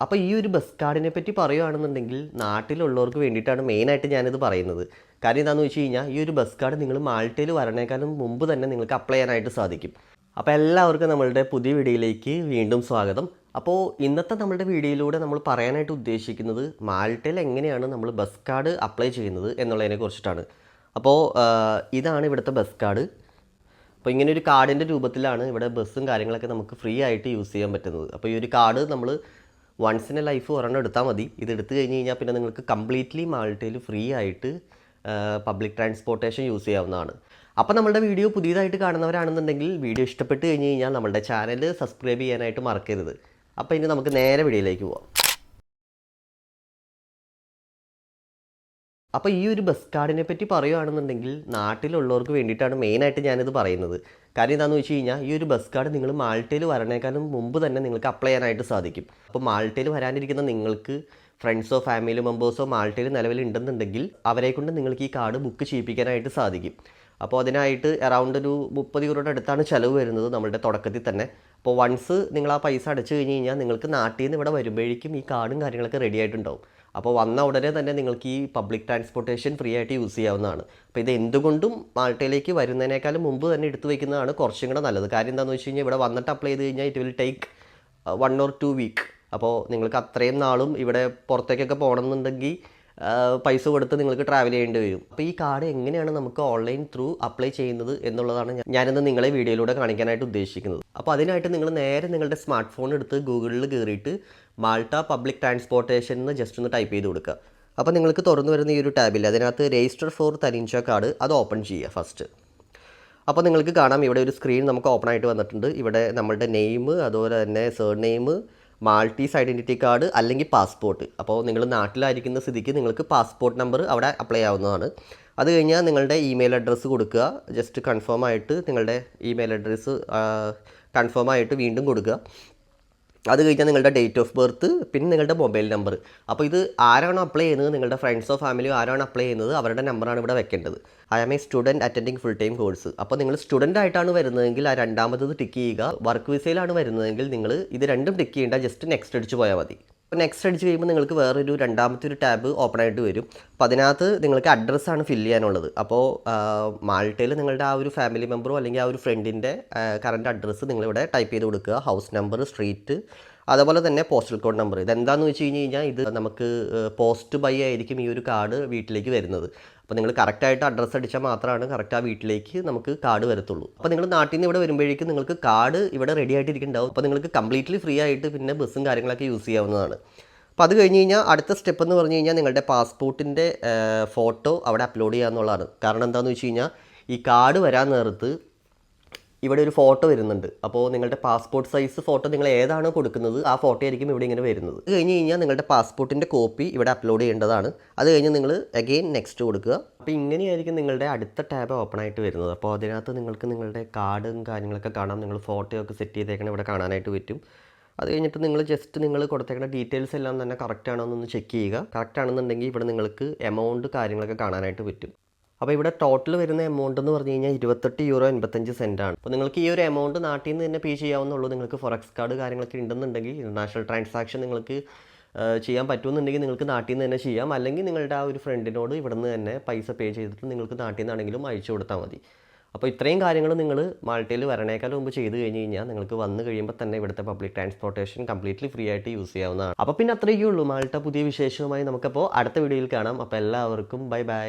അപ്പോൾ ഈ ഒരു ബസ് കാർഡിനെ പറ്റി പറയുകയാണെന്നുണ്ടെങ്കിൽ നാട്ടിലുള്ളവർക്ക് വേണ്ടിയിട്ടാണ് മെയിനായിട്ട് ഞാനിത് പറയുന്നത്. കാര്യം എന്താണെന്ന് വെച്ച് കഴിഞ്ഞാൽ ഈ ഒരു ബസ് കാർഡ് നിങ്ങൾ മാൾട്ടയിൽ വരണേക്കാളും മുമ്പ് തന്നെ നിങ്ങൾക്ക് അപ്ലൈ ചെയ്യാനായിട്ട് സാധിക്കും. അപ്പോൾ എല്ലാവർക്കും നമ്മളുടെ പുതിയ വീഡിയോയിലേക്ക് വീണ്ടും സ്വാഗതം. അപ്പോൾ ഇന്നത്തെ നമ്മളുടെ വീഡിയോയിലൂടെ നമ്മൾ പറയാനായിട്ട് ഉദ്ദേശിക്കുന്നത് മാൾട്ടയിൽ എങ്ങനെയാണ് നമ്മൾ ബസ് കാർഡ് അപ്ലൈ ചെയ്യുന്നത് എന്നുള്ളതിനെ കുറിച്ചിട്ടാണ്. അപ്പോൾ ഇതാണ് ഇവിടുത്തെ ബസ് കാർഡ്. അപ്പോൾ ഇങ്ങനെ ഒരു കാർഡിൻ്റെ രൂപത്തിലാണ് ഇവിടെ ബസ്സും കാര്യങ്ങളൊക്കെ നമുക്ക് ഫ്രീ ആയിട്ട് യൂസ് ചെയ്യാൻ പറ്റുന്നത്. അപ്പോൾ ഈ ഒരു കാർഡ് നമ്മൾ വൺസ് ഇൻ എ ലൈഫ് ഒരെണ്ണം എടുത്താൽ മതി. ഇത് എടുത്തു കഴിഞ്ഞ് കഴിഞ്ഞാൽ പിന്നെ നിങ്ങൾക്ക് കംപ്ലീറ്റ്ലി മാൾട്ടയിൽ ഫ്രീ ആയിട്ട് പബ്ലിക് ട്രാൻസ്പോർട്ടേഷൻ യൂസ് ചെയ്യാവുന്നതാണ്. അപ്പോൾ നമ്മുടെ വീഡിയോ പുതിയതായിട്ട് കാണുന്നവരാണെന്നുണ്ടെങ്കിൽ വീഡിയോ ഇഷ്ടപ്പെട്ട് കഴിഞ്ഞ് കഴിഞ്ഞാൽ നമ്മുടെ ചാനൽ സബ്സ്ക്രൈബ് ചെയ്യാനായിട്ട് മറക്കരുത്. അപ്പോൾ ഇനി നമുക്ക് നേരെ വീഡിയോയിലേക്ക് പോവാം. അപ്പോൾ ഈ ഒരു ബസ് കാർഡിനെ പറ്റി പറയുകയാണെന്നുണ്ടെങ്കിൽ നാട്ടിലുള്ളവർക്ക് വേണ്ടിയിട്ടാണ് മെയിനായിട്ട് ഞാനിത് പറയുന്നത്. കാര്യം എന്താണെന്ന് വെച്ച് കഴിഞ്ഞാൽ ഈ ഒരു ബസ് കാർഡ് നിങ്ങൾ മാൾട്ടയിൽ വരണേക്കാളും മുമ്പ് തന്നെ നിങ്ങൾക്ക് അപ്ലൈ ചെയ്യാനായിട്ട് സാധിക്കും. അപ്പോൾ മാൾട്ടയിൽ വരാനിരിക്കുന്ന നിങ്ങൾക്ക് ഫ്രണ്ട്സോ ഫാമിലി മെമ്പേഴ്സോ മാൾട്ടയിൽ നിലവിലുണ്ടെന്നുണ്ടെങ്കിൽ അവരെ കൊണ്ട് നിങ്ങൾക്ക് ഈ കാർഡ് ബുക്ക് ചെയ്യിപ്പിക്കാനായിട്ട് സാധിക്കും. അപ്പോൾ അതിനായിട്ട് അറൗണ്ട് ഒരു 30 യൂറോയുടെ അടുത്താണ് ചിലവ് വരുന്നത് നമ്മളുടെ തുടക്കത്തിൽ തന്നെ. അപ്പോൾ വൺസ് നിങ്ങൾ ആ പൈസ അടച്ചു കഴിഞ്ഞ് കഴിഞ്ഞാൽ നിങ്ങൾക്ക് നാട്ടിൽ നിന്ന് ഇവിടെ വരുമ്പോഴേക്കും ഈ കാർഡും കാര്യങ്ങളൊക്കെ റെഡി ആയിട്ടുണ്ടാവും. അപ്പോൾ വന്ന ഉടനെ തന്നെ നിങ്ങൾക്ക് ഈ പബ്ലിക് ട്രാൻസ്പോർട്ടേഷൻ ഫ്രീ ആയിട്ട് യൂസ് ചെയ്യാവുന്നതാണ്. അപ്പോൾ ഇത് എന്തുകൊണ്ടും മാൾട്ടയിലേക്ക് വരുന്നതിനേക്കാളും മുമ്പ് തന്നെ എടുത്തു വയ്ക്കുന്നതാണ് കുറച്ചും കൂടെ നല്ലത്. കാര്യം എന്താണെന്ന് വെച്ച് കഴിഞ്ഞാൽ ഇവിടെ വന്നിട്ട് അപ്ലൈ ചെയ്ത് കഴിഞ്ഞാൽ it will take 1 or 2 week. അപ്പോൾ നിങ്ങൾക്ക് അത്രയും നാളും ഇവിടെ പുറത്തേക്കൊക്കെ പോകണമെന്നുണ്ടെങ്കിൽ പൈസ കൊടുത്ത് നിങ്ങൾക്ക് ട്രാവൽ ചെയ്യേണ്ടി വരും. അപ്പോൾ ഈ കാർഡ് എങ്ങനെയാണ് നമുക്ക് ഓൺലൈൻ ത്രൂ അപ്ലൈ ചെയ്യുന്നത് എന്നുള്ളതാണ് ഞാനിന്ന് നിങ്ങളെ വീഡിയോയിലൂടെ കാണിക്കാനായിട്ട് ഉദ്ദേശിക്കുന്നത്. അപ്പോൾ അതിനായിട്ട് നിങ്ങൾ നേരെ നിങ്ങളുടെ സ്മാർട്ട് ഫോൺ എടുത്ത് ഗൂഗിളിൽ കയറിയിട്ട് മാൾട്ട പബ്ലിക് ട്രാൻസ്പോർട്ടേഷൻ എന്ന് ജസ്റ്റ് ഒന്ന് ടൈപ്പ് ചെയ്ത് കൊടുക്കുക. അപ്പോൾ നിങ്ങൾക്ക് തുറന്നു വരുന്ന ഈ ഒരു ടാബിൽ അതിനകത്ത് രജിസ്റ്റർ ഫോർ തനിൻഷ കാർഡ് അത് ഓപ്പൺ ചെയ്യുക ഫസ്റ്റ്. അപ്പോൾ നിങ്ങൾക്ക് കാണാം ഇവിടെ ഒരു സ്ക്രീൻ നമുക്ക് ഓപ്പൺ ആയിട്ട് വന്നിട്ടുണ്ട്. ഇവിടെ നമ്മളുടെ നെയിം, അതുപോലെ തന്നെ സർനെയിം, മാൾട്ടീസ് ഐഡൻറ്റിറ്റി കാർഡ് അല്ലെങ്കിൽ പാസ്പോർട്ട്. അപ്പോൾ നിങ്ങൾ നാട്ടിലായിരിക്കുന്ന സ്ഥിതിക്ക് നിങ്ങൾക്ക് പാസ്പോർട്ട് നമ്പർ അവിടെ അപ്ലൈ ആവുന്നതാണ്. അത് കഴിഞ്ഞാൽ നിങ്ങളുടെ ഇമെയിൽ അഡ്രസ്സ് കൊടുക്കുക. ജസ്റ്റ് കൺഫേം ആയിട്ട് നിങ്ങളുടെ ഇമെയിൽ അഡ്രസ്സ് കൺഫേം ആയിട്ട് വീണ്ടും കൊടുക്കുക. അത് കഴിഞ്ഞാൽ നിങ്ങളുടെ ഡേറ്റ് ഓഫ് ബർത്ത്, പിന്നെ നിങ്ങളുടെ മൊബൈൽ നമ്പർ. അപ്പോൾ ഇത് ആരാണോ അപ്ലൈ ചെയ്യുന്നത്, നിങ്ങളുടെ ഫ്രണ്ട്സോ ഫാമിലിയോ ആരാണോ അപ്ലൈ ചെയ്യുന്നത് അവരുടെ നമ്പറാണ് ഇവിടെ വെക്കേണ്ടത്. I am a student attending full time course. അപ്പോൾ നിങ്ങൾ സ്റ്റുഡൻ്റ് ആയിട്ടാണ് വരുന്നതെങ്കിൽ ആ രണ്ടാമത്തത് ടിക്ക് ചെയ്യുക. വർക്ക് വിസയിലാണ് വരുന്നതെങ്കിൽ നിങ്ങൾ ഇത് രണ്ടും ടിക്ക് ചെയ്യേണ്ട, ജസ്റ്റ് നെക്സ്റ്റ് അടിച്ച് പോയാൽ മതി. അപ്പോൾ നെക്സ്റ്റ് അടിച്ച് കഴിയുമ്പോൾ നിങ്ങൾക്ക് വേറൊരു രണ്ടാമത്തെ ഒരു ടാബ് ഓപ്പൺ ആയിട്ട് വരും. അപ്പോൾ അതിനകത്ത് നിങ്ങൾക്ക് അഡ്രസ്സാണ് ഫില്ല് ചെയ്യാനുള്ളത്. അപ്പോൾ മാൾട്ടയിൽ നിങ്ങളുടെ ആ ഒരു ഫാമിലി മെമ്പറോ അല്ലെങ്കിൽ ആ ഒരു ഫ്രണ്ടിൻ്റെ കറൻറ്റ് അഡ്രസ്സ് നിങ്ങളിവിടെ ടൈപ്പ് ചെയ്ത് കൊടുക്കുക. ഹൗസ് നമ്പർ, സ്ട്രീറ്റ്, അതുപോലെ തന്നെ പോസ്റ്റൽ കോഡ് നമ്പർ. ഇതെന്താണെന്ന് വെച്ച് കഴിഞ്ഞ് കഴിഞ്ഞാൽ ഇത് നമുക്ക് പോസ്റ്റ് ബൈ ആയിരിക്കും ഈ ഒരു കാർഡ് വീട്ടിലേക്ക് വരുന്നത്. അപ്പോൾ നിങ്ങൾ കറക്റ്റായിട്ട് അഡ്രസ്സ് അടിച്ചാൽ മാത്രമാണ് കറക്റ്റ് ആ വീട്ടിലേക്ക് നമുക്ക് കാർഡ് വരത്തുള്ളൂ. അപ്പോൾ നിങ്ങൾ നാട്ടിൽ നിന്ന് ഇവിടെ വരുമ്പോഴേക്കും നിങ്ങൾക്ക് കാർഡ് ഇവിടെ റെഡി ആയിട്ടിരിക്കുന്നുണ്ടാവും. അപ്പോൾ നിങ്ങൾക്ക് കംപ്ലീറ്റ്ലി ഫ്രീ ആയിട്ട് പിന്നെ ബസ്സും കാര്യങ്ങളൊക്കെ യൂസ് ചെയ്യാവുന്നതാണ്. അപ്പോൾ അത് കഴിഞ്ഞ് കഴിഞ്ഞാൽ അടുത്ത സ്റ്റെപ്പ് എന്ന് പറഞ്ഞു കഴിഞ്ഞാൽ നിങ്ങളുടെ പാസ്പോർട്ടിൻ്റെ ഫോട്ടോ അവിടെ അപ്ലോഡ് ചെയ്യുക എന്നുള്ളതാണ്. കാരണം എന്താണെന്ന് വെച്ച് കഴിഞ്ഞാൽ ഈ കാർഡ് വരാൻ നേരത്ത് ഇവിടെ ഒരു ഫോട്ടോ വരുന്നുണ്ട്. അപ്പോൾ നിങ്ങളുടെ പാസ്പോർട്ട് സൈസ് ഫോട്ടോ നിങ്ങൾ ഏതാണോ കൊടുക്കുന്നത് ആ ഫോട്ടോ ആയിരിക്കും ഇവിടെ ഇങ്ങനെ വരുന്നത്. അത് കഴിഞ്ഞ് കഴിഞ്ഞാൽ നിങ്ങളുടെ പാസ്പോർട്ടിൻ്റെ കോപ്പി ഇവിടെ അപ്ലോഡ് ചെയ്യേണ്ടതാണ്. അത് കഴിഞ്ഞ് നിങ്ങൾ അഗെയിൻ നെക്സ്റ്റ് കൊടുക്കുക. അപ്പോൾ ഇങ്ങനെയായിരിക്കും നിങ്ങളുടെ അടുത്ത ടാബ് ഓപ്പൺ ആയിട്ട് വരുന്നത്. അപ്പോൾ അതിനകത്ത് നിങ്ങൾക്ക് നിങ്ങളുടെ കാർഡും കാര്യങ്ങളൊക്കെ കാണാം. നിങ്ങൾ ഫോട്ടോ ഒക്കെ സെറ്റ് ചെയ്തേക്കണം ഇവിടെ കാണാനായിട്ട് പറ്റും. അത് കഴിഞ്ഞിട്ട് നിങ്ങൾ ജസ്റ്റ് നിങ്ങൾ കൊടുത്തേക്കുന്ന ഡീറ്റെയിൽസ് എല്ലാം തന്നെ കറക്റ്റ് ആണോ എന്നൊന്ന് ചെക്ക് ചെയ്യുക. കറക്റ്റ് ആണെന്നുണ്ടെങ്കിൽ ഇവിടെ നിങ്ങൾക്ക് എമൗണ്ട് കാര്യങ്ങളൊക്കെ കാണാനായിട്ട് പറ്റും. അപ്പോൾ ഇവിടെ ടോട്ടൽ വരുന്ന എമൗണ്ട് എന്ന് പറഞ്ഞു കഴിഞ്ഞാൽ 28 യൂറോ 85 ആണ്. അപ്പോൾ നിങ്ങൾക്ക് ഈ ഒരു എമൗണ്ട് നാട്ടിൽ നിന്ന് തന്നെ പേ ചെയ്യാവുന്നുള്ളൂ. നിങ്ങൾക്ക് ഫോറക്സ് കാർഡ് കാര്യങ്ങളൊക്കെ ഉണ്ടെന്നുണ്ടെങ്കിൽ ഇൻ്റർനാഷണൽ ട്രാൻസാക്ഷൻ നിങ്ങൾക്ക് ചെയ്യാൻ പറ്റുമെന്നുണ്ടെങ്കിൽ നിങ്ങൾക്ക് നാട്ടിൽ നിന്ന് തന്നെ ചെയ്യാം. അല്ലെങ്കിൽ നിങ്ങളുടെ ആ ഒരു ഫ്രണ്ടിനോട് ഇവിടെ നിന്ന് തന്നെ പൈസ പേ ചെയ്തിട്ട് നിങ്ങൾക്ക് നാട്ടിൽ നിന്നാണെങ്കിലും അയച്ചു കൊടുത്താൽ മതി. അപ്പോൾ ഇത്രയും കാര്യങ്ങൾ നിങ്ങൾ മാൾട്ടയിൽ വരണേക്കാൾ മുമ്പ് ചെയ്ത് കഴിഞ്ഞ് കഴിഞ്ഞാൽ നിങ്ങൾക്ക് വന്നു കഴിയുമ്പോൾ തന്നെ ഇവിടുത്തെ പബ്ലിക് ട്രാൻസ്പോർട്ടേഷൻ കംപ്ലീറ്റ്ലി ഫ്രീ ആയിട്ട് യൂസ് ചെയ്യാവുന്നതാണ്. അപ്പോൾ പിന്നെ അത്രയൊക്കെ ഉള്ളൂ. മാൾട്ട പുതിയ വിശേഷവുമായി നമുക്കപ്പോൾ അടുത്ത വീഡിയോയിൽ കാണാം. അപ്പോൾ എല്ലാവർക്കും ബൈ ബൈ.